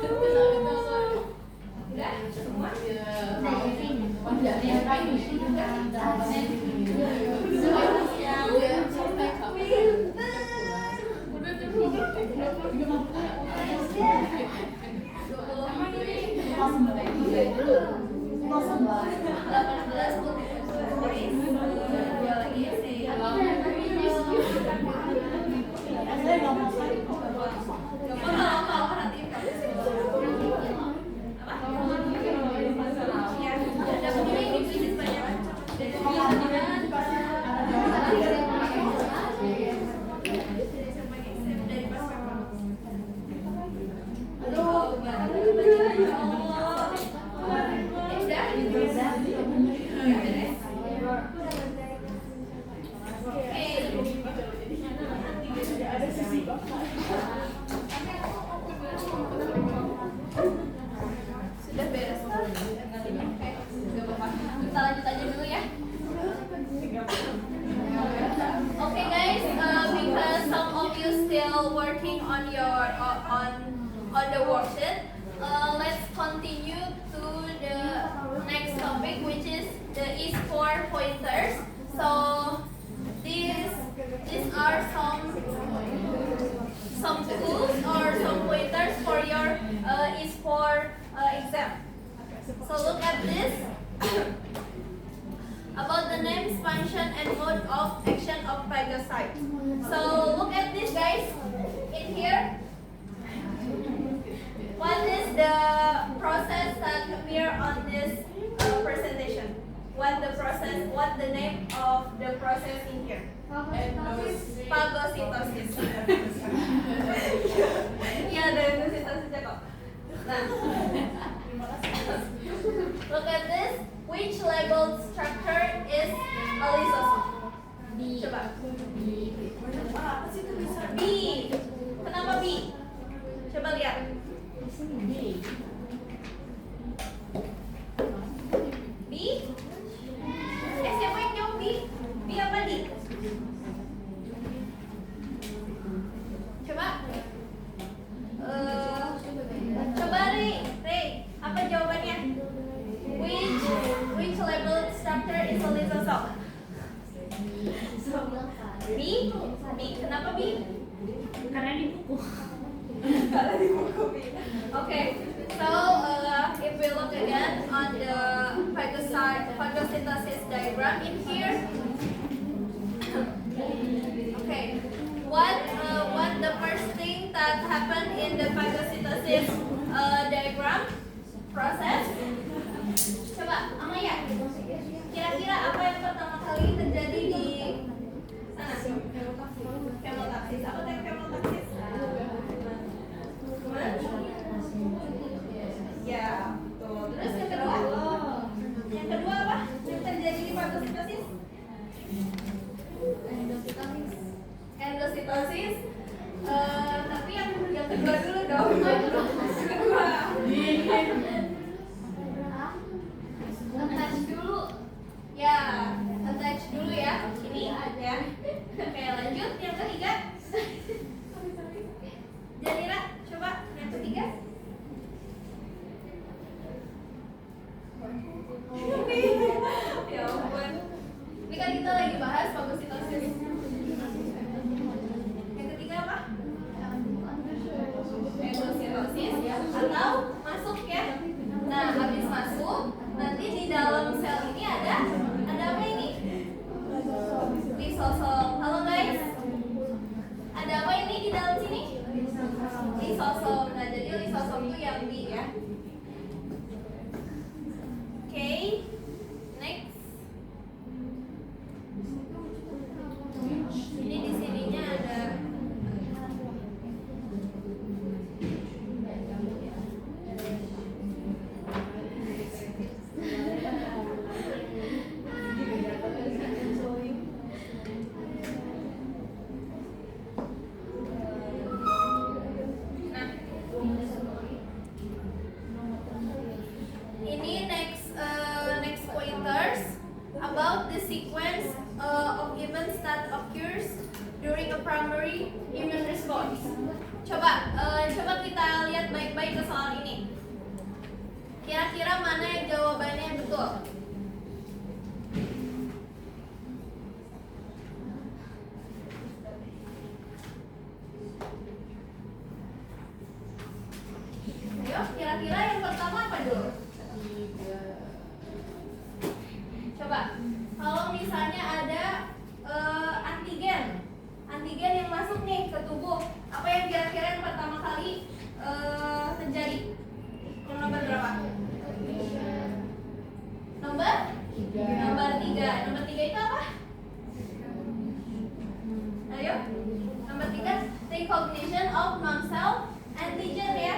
Udah semua? working on your on the worksheet. Let's continue to the next topic, which is the is for pointers. So these are some tools or some pointers for your is for exam. So look at this. About the names, function, and mode of action of phagocyte. So look at this, guys. In here, what is the process that appear on this presentation? What the name of the process in here? Phagocytosis. Iya, ada endositosisnya kok. Nah, look at this. Which labeled structure is a lysosome? Coba. Apa sih tulisan? B. Kenapa B? Coba lihat. B? Siapa yang jawab B? B apa D? Coba. Coba Ray. Apa jawabannya? Which labeled structure is a lysosome? B? Kenapa B? Karena di buku. Karena di buku B. Okay. So if we look again on the phagocytosis diagram in here. Okay. What the first thing that happened in the phagocytosis diagram process? Coba, Amaya. Kira-kira apa yang pertama kali terjadi di sana? Kemotaksis. Apa tadi kemotaksis? Ya, betul. Terus yang kedua? Yang kedua apa? Yang terjadi di phagocytosis? Endositosis. Tapi yang kedua dulu dong. Kedua. Attach dulu. Ya, attach dulu ya. Ini ya. Oke, lanjut yang ketiga. Janira, coba yang ketiga. Ya ampun. Ini kan kita lagi bahas fagositosis. Yang ketiga apa? Endositosis atau masuk ya. Nah, habis masuk, nanti di dalam sel ini ada apa ini? Lisosom. Halo guys. Ada apa ini di dalam sini? Lisosom. Nah, jadi lisosom itu yang B ya. Oke. Next. Ini di sininya ada next pointers about the sequence of events that occurs during a primary immune response. Coba kita lihat baik-baik ke soal ini. Kira-kira mana yang jawabannya betul? Ayo, kira-kira yang pertama apa dulu? Coba, kalau misalnya ada antigen yang masuk nih ke tubuh, apa yang kira-kira yang pertama kali terjadi? Nomor berapa? Nomor 3. Nomor 3 itu apa? Ayo, nomor 3 recognition of non-self antigen ya.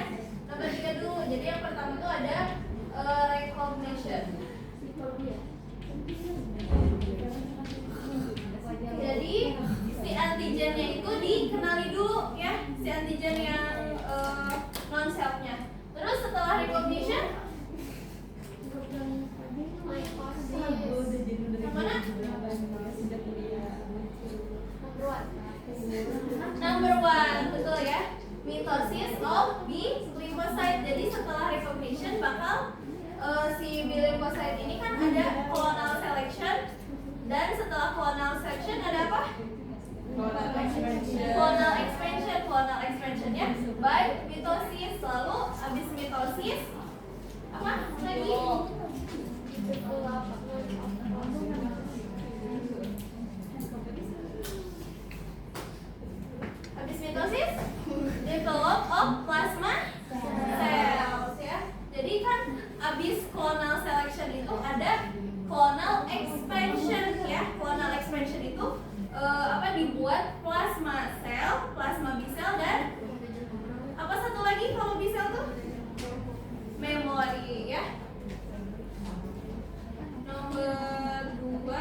Nomor 3 dulu. Jadi yang pertama itu ada recognition. Jadi si antigennya itu dikenali dulu ya, si antigen yang non selfnya. Terus setelah recognition, yang mana? Number one, betul ya. ada clonal selection, dan setelah clonal selection ada apa? Clonal expansion. Clonal expansion ya by mitosis. Lalu habis mitosis apa lagi? Habis mitosis develop of plasma cells ya. Jadi kan habis clonal selection itu ada clonal expansion ya. Clonal expansion itu dibuat plasma sel, plasma B cell, dan apa satu lagi kalau B cell tuh? Memori ya. Nomor 2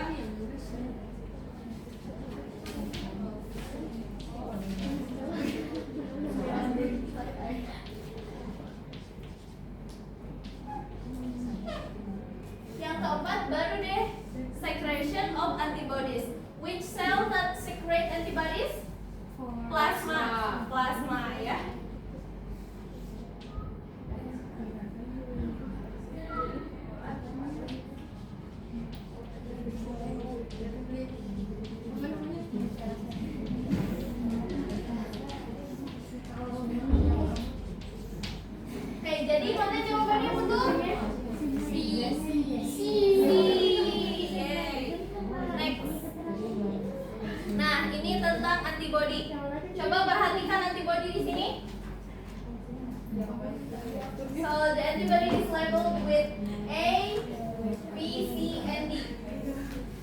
yang keempat baru deh secretion of antibodies. Which cell that secrete antibodies? Plasma ya. Oke, jadi mana jawabannya betul? C. Next. Nah, ini tentang antibody. Coba perhatikan antibody di sini. So the antibody is labeled with A, B, C, and D.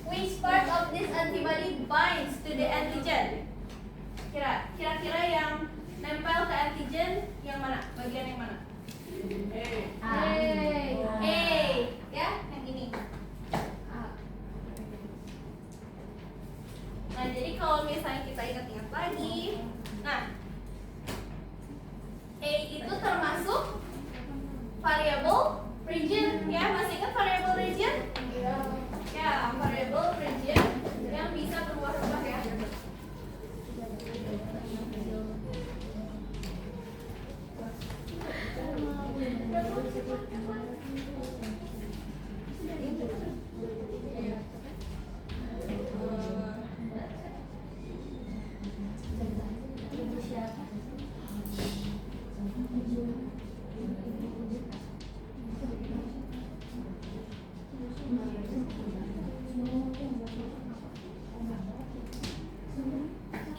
Which part of this antibody binds to the antigen? Kira-kira yang nempel ke antigen yang mana? Bagian yang mana? A, ya, yang ini. Nah, jadi kalau misalnya kita ingat-ingat lagi, nah, A itu termasuk variable region, ya, masih ingat variable region? Ya, variable region yang bisa berubah-ubah ya.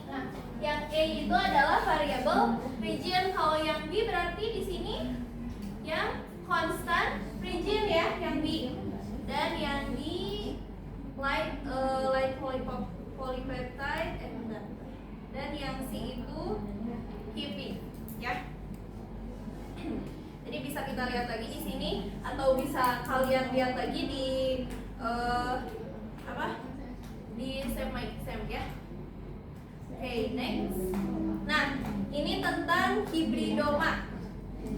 Nah, yang A itu adalah variable region. Kalau yang B berarti di sini yang constant region ya, yang B. Dan yang D light polypeptide dan yang C itu keeping ya. Jadi bisa kita lihat lagi di sini atau bisa kalian lihat lagi di di sem ya. Oke, next. Nah, ini tentang hibridoma.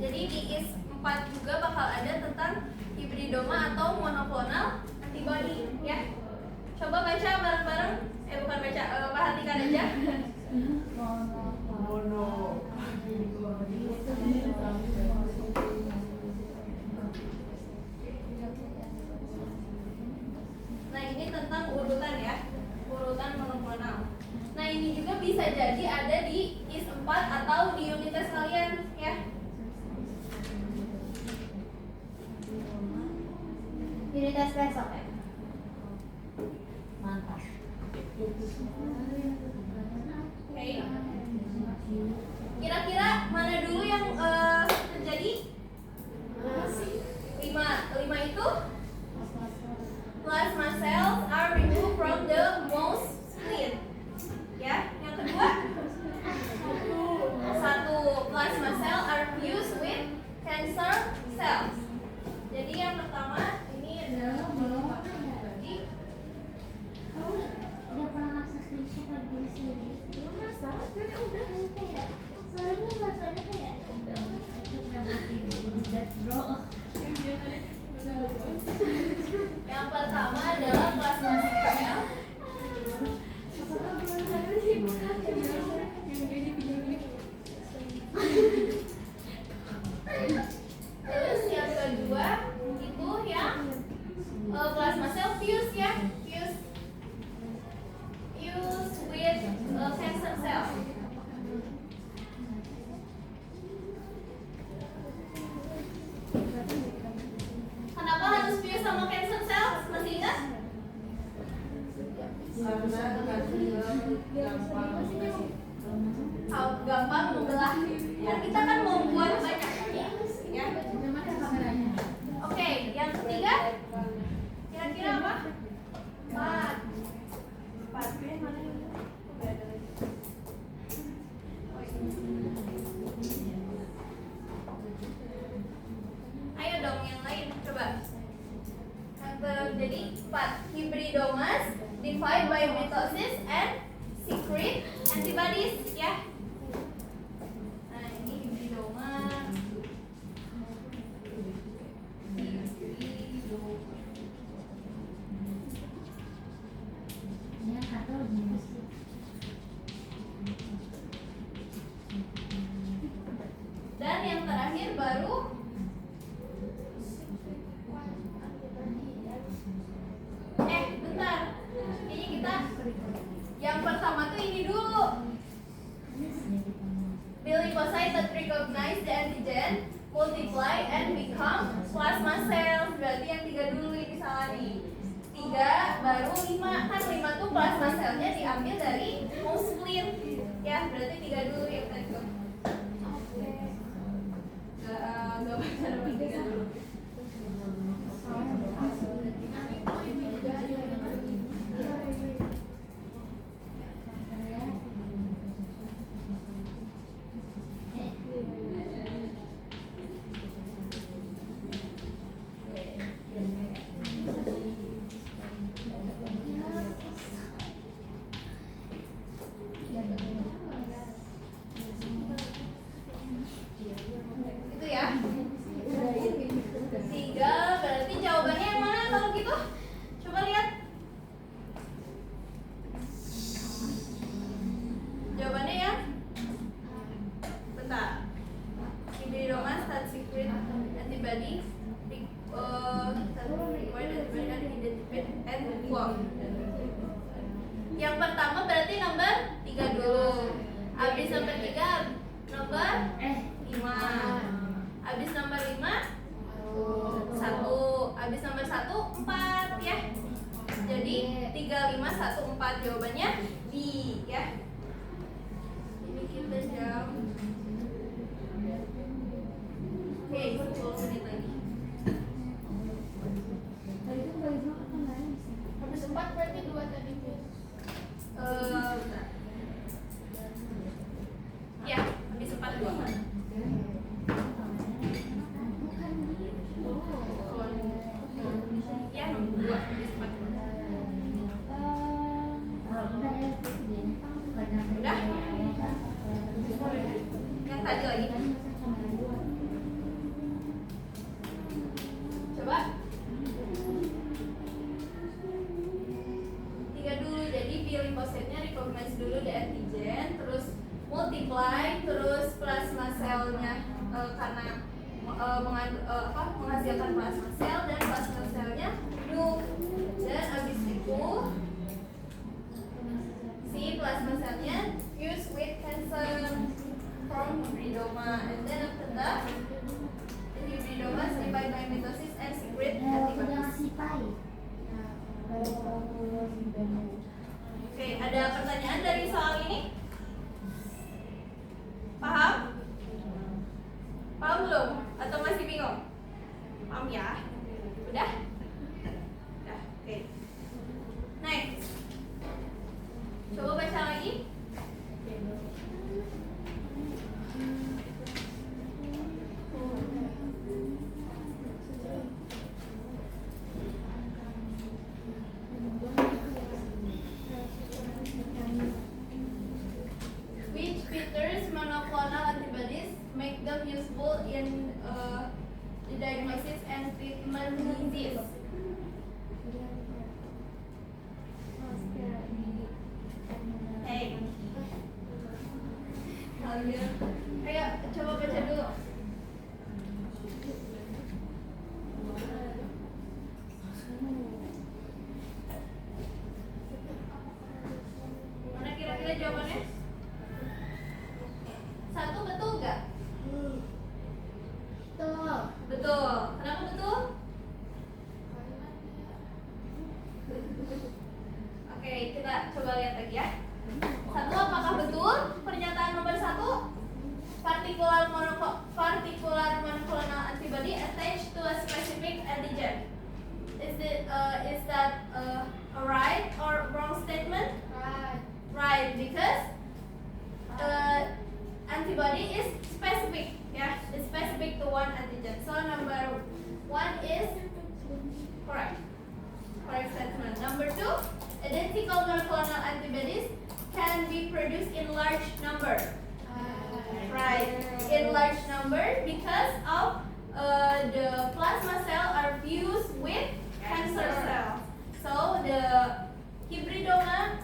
Jadi di IS 4 juga bakal ada tentang hibridoma atau monoklonal antibody ya. Coba baca bareng-bareng. Bukan baca, perhatikan aja. Mono. Nah, ini tentang urutan ya. Urutan monoklonal. Nah, ini juga bisa jadi ada di IS 4 atau di unit tes kalian ya. Unit tes besok ya. Mantap. Oke. Kira-kira mana dulu yang terjadi? 5 itu plasma cells are removed from the mouse spleen. Ya, yang kedua 1 plasma cell are fused with cancer cells. Jadi yang pertama ini adalah antibody. Udah pernah akses di super di sini. Belum masak, kan udah kayak. Soalnya masanya kayak bro. Yang pertama adalah plasma cell. Terus yang kedua itu yang sama cancer cells? Masih ingat? Karena gampang Gampang membelah. Kan kita kan mau buat banyak ya. Oke, yang ketiga kira-kira apa? 4. Mana ini? Ayo dong yang lain coba. Jadi 4 hybridomas divide by mitosis and secrete antibodies ya. Nah ini hybridomas. Dan yang terakhir baru bentar. Kayaknya kita yang pertama tuh ini dulu. Lymphocytes that recognize the antigen multiply and become plasma cells. Berarti yang 3 dulu ini salah nih. 3 baru 5. Kan 5 tuh plasma cellnya diambil dari whole spleen. Ya, berarti 3 dulu yang tadi tuh. Gak baca nomor 3 dulu. Itu ya. 3 berarti jawabannya yang mana kalau gitu? Coba lihat. Jawabannya ya. Bentar. Hybridomas that secret antibody and form. Yang pertama berarti nomor 3 dulu. Habis nomor 3 nomor 5. Habis nomor 5 1. Habis nomor 1 4 ya. Jadi 3 5 1 4 jawabannya B ya. Ini kita jam. Oke, 10 menit lagi. Habis 4 berarti 2 tadi. Bentar. Ya, habis 4 2. Ya, nomor 2 habis 4 2. Udah? Yang tadi lagi. Coba. 3 dulu, jadi limfositnya recognize dulu the antigen, terus multiply, terus plasma selnya karena menghasilkan plasma sel dan plasma selnya hidup. Dan abis itu si plasma selnya fuse with cancer from hybridoma, and then after that the hybridomas divide by mitosis and secrete antibodies. Oke, ada pertanyaan dari soal ini? Paham? Paham belum? Atau masih bingung? Paham ya? Udah? Udah, oke. Next. Coba baca lagi. Which features monoclonal antibodies make them useful in the diagnosis and treatment disease? Hey, kalian, ayo coba baca dulu. Mana kira-kira jawabannya? 1 betul gak? Betul. Betul. Kenapa betul? particular monoclonal antibody attached to a specific antigen. Is that a right or wrong statement? Right. Right, because antibody is specific, yeah, it's specific to one antigen. So number 1 is correct. Correct statement. Number 2, identical monoclonal antibodies can be produced in large number. Right, in large number because of the plasma cell are fused with cancer cells. So the hybridoma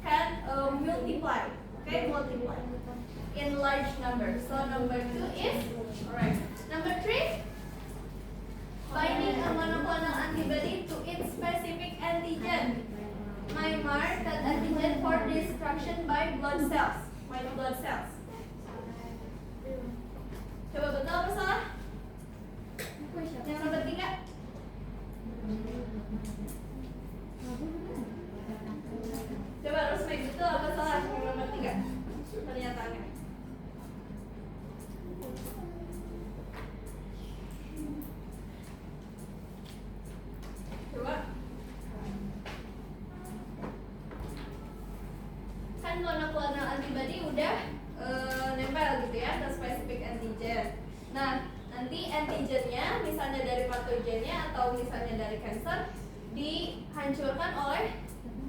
can multiply, okay, multiply in large numbers. So number 2 is correct. Number 3, binding a monoclonal antibody to its specific antigen may mark that antigen for destruction by blood cells, white blood cells. Coba betul apa salah? Yang nomor 3. Coba harus make betul apa salah yang nomor 3 pernyataannya. Coba. Kan monoclonal antibody udah nempel gitu ya ke spesifik antigen. Nah, nanti antigennya misalnya dari patogennya atau misalnya dari cancer dihancurkan oleh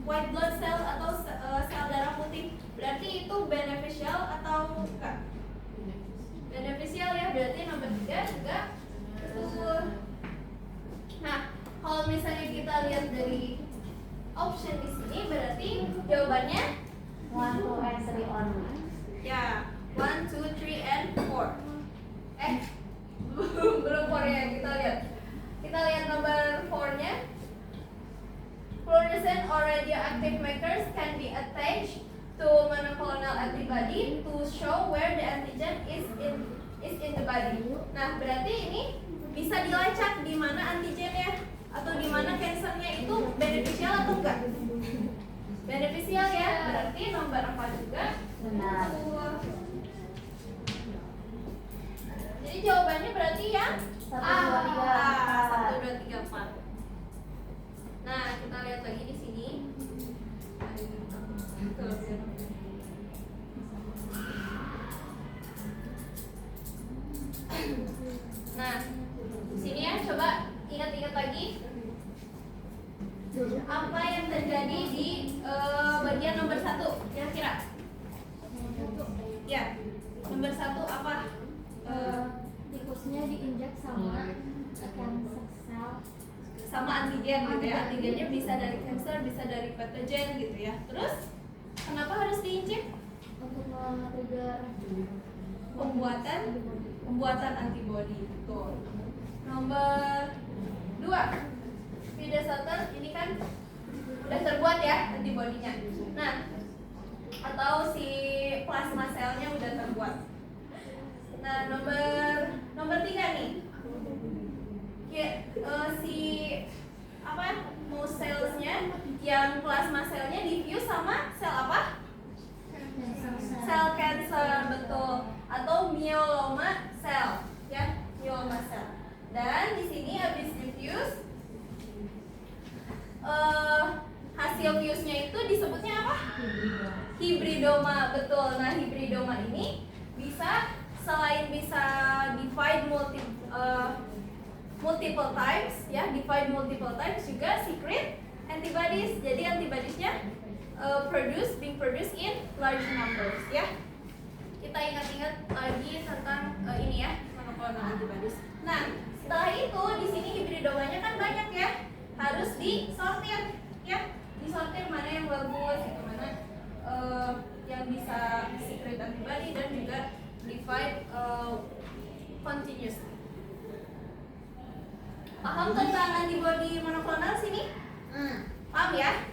white blood cell atau sel darah putih. Berarti itu beneficial atau enggak? Beneficial ya, berarti nomor 3 juga betul. Nah, kalau misalnya kita lihat dari option di sini berarti jawabannya 1, 2, and 3 only. ya 1, 2, 3, and 4. Belum 4 ya, kita lihat nomor 4-nya. Fluorescent or radioactive markers can be attached to monoclonal antibody to show where the antigen is in the body. Nah, berarti ini bisa dilacak di mana antigennya atau di mana cancernya itu beneficial atau enggak? Beneficial ya, berarti nomor 4 juga Benar. betul. Jadi jawabannya berarti yang 1, 2, 3, 4. 1, 2, 3, 4. Nah, kita lihat lagi di sini. Nah, di sini ya, coba ingat-ingat lagi apa yang terjadi di bagian nomor 1 kira-kira? Ya, nomor 1 apa? Tikusnya diinjak sama cancer cell. Sama antigen gitu ya. Antigennya bisa dari cancer, bisa dari patogen gitu ya. Terus kenapa harus diinjek? Untuk men-trigger Pembuatan antibody. Betul. Nomor 2, Fide Sutter ini kan udah terbuat ya antibodinya. Nah, atau si plasma selnya udah terbuat. Nah, nomor 3 nih. Si mouse cellsnya yang plasma selnya diffuse sama sel apa? Sel cancer, betul. Atau myeloma cell, ya, myeloma cell. Dan di sini habis diffuse, hasil fuse-nya itu disebutnya apa? Hybridoma, betul. Nah, hybridoma ini bisa selain bisa divide multiple times, ya, divide multiple times juga secret antibodies. Jadi antibodiesnya being produced in large numbers, ya. Kita ingat-ingat lagi tentang ini ya, monoclonal antibodies. Nah, setelah itu di sini hibridomanya kan banyak ya, harus disortir, ya, disortir mana yang bagus, gitu, mana yang bisa secret antibody dan juga divide continuously. Paham tentang antibody monoklonal sini? Paham ya?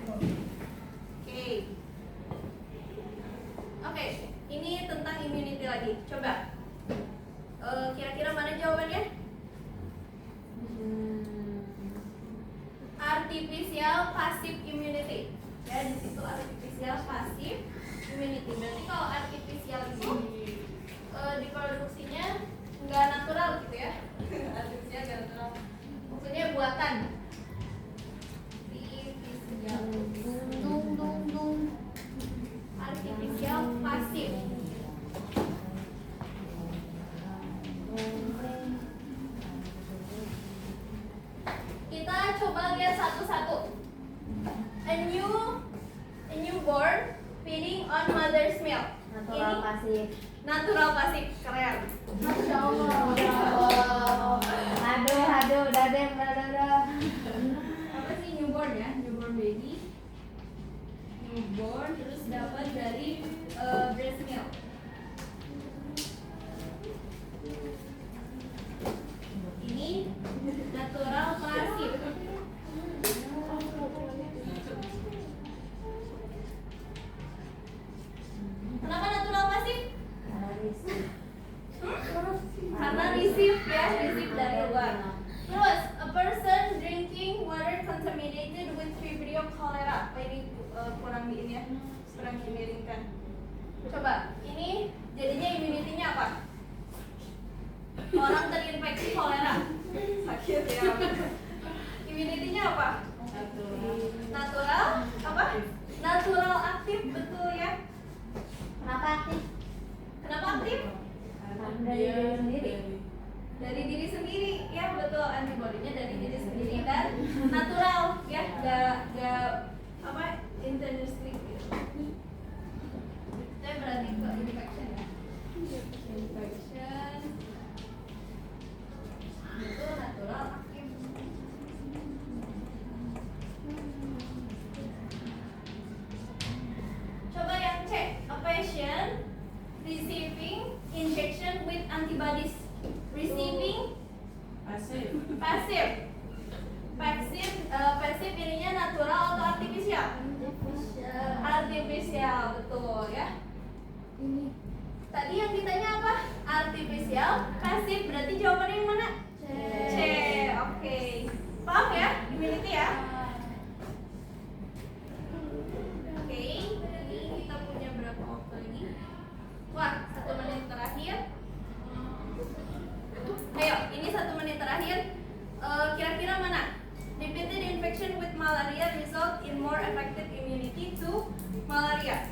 Oke, ini tentang immunity lagi. Coba, kira-kira mana jawabannya? Artificial passive immunity. Ya, di situ artificial passive immunity. Berarti kalau artificial itu diproduksinya Coba lihat satu-satu. A newborn feeding on mother's milk. Natural Ini pasif. natural pasif, keren. Masya Allah. Aduh, dadah. Apa sih newborn ya? Newborn baby. Newborn terus dapat dari breast milk. Ini natural pasif. Kenapa natural pasif? Karena receive ya, receive dari luar. Terus, a person drinking water contaminated with Vibrio cholera. Apa ini kurang diin ya, kurang dimiringkan. Coba, ini jadinya immunity-nya apa? Orang terinfeksi kolera, sakit ya. Immunity-nya apa? Natural, apa? Natural aktif, betul ya. Kenapa aktif? Kenapa aktif? Dari diri sendiri. Dari diri sendiri, ya betul, antibodinya dari diri sendiri dan natural ya, gak apa intensely gitu. Saya berarti ke infection ya. Infection itu natural aktif. Coba yang C, a patient receiving injection with antibodies. Receiving Pasif. pasif ininya natural atau artifisial? Artifisial, betul ya. Tadi yang ditanya apa? Artifisial, pasif, berarti jawabannya yang mana? C. Oke. Paham ya? Immunity ya? Oke, ini kita punya berapa waktu lagi? Wah, 1 menit terakhir. Ayo, ini 1 menit terakhir. Kira-kira mana? Repeated infection with malaria result in more effective immunity to malaria.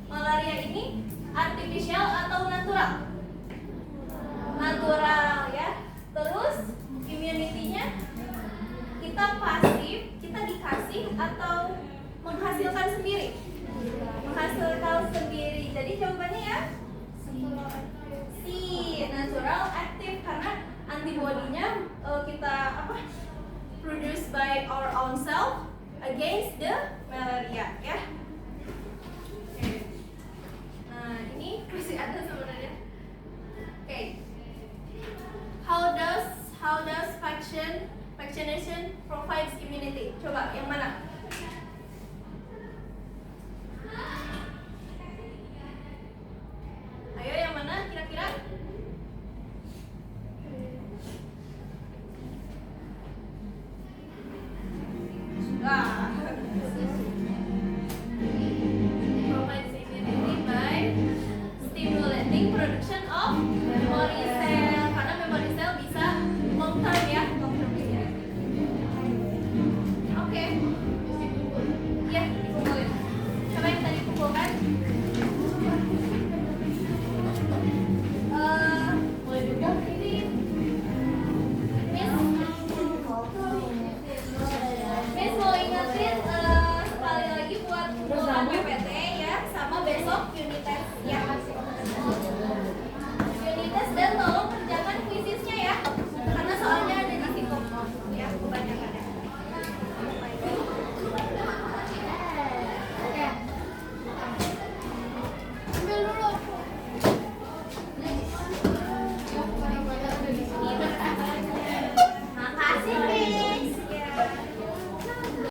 Malaria ini artificial atau natural? Natural ya. Terus immunity-nya kita pasif, kita dikasih atau menghasilkan sendiri? Menghasilkan sendiri. Jadi jawabannya ya C, natural active, karena antibodinya kita apa? Produced by our own self against the malaria ya. Oke. Nah, ini masih ada sebenarnya. Oke. How does vaccination provides immunity? Coba yang mana?